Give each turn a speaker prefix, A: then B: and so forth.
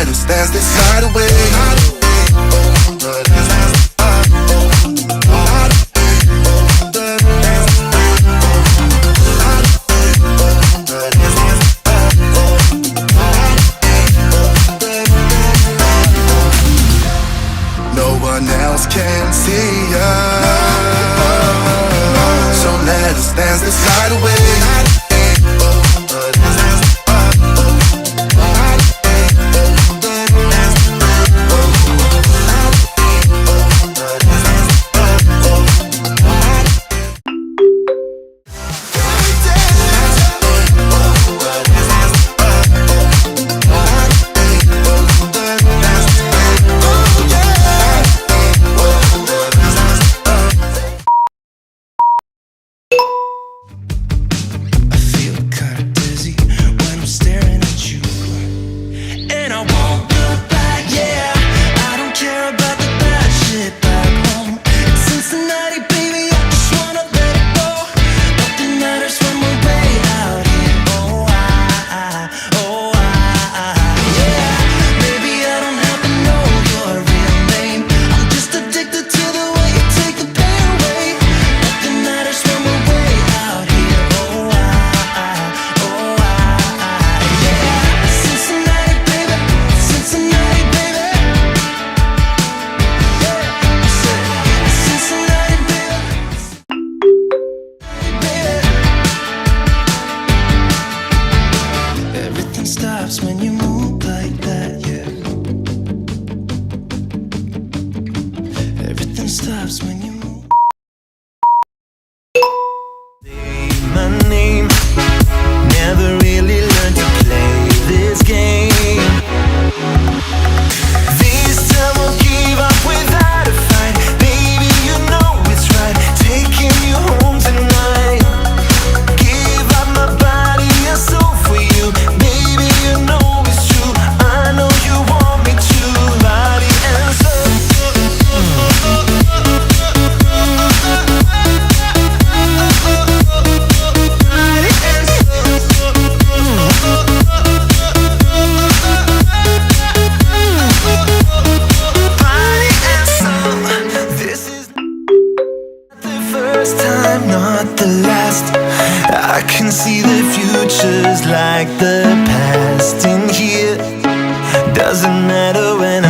A: let us dance this night away. No one else can see us, so let us dance this night away. When you move like that, yeah. Everything stops when you move. Say my name. Never really learned to play this game. This time I'll give up without a fight. Baby, you know it's right. Taking you home tonight. Give up my body and soul for you. Baby, you know it's true. I know you want me to. Body and soul. Body and soul. Body and soul. This is not the first time, not the last. I can see the futures like the past in here. Doesn't matter when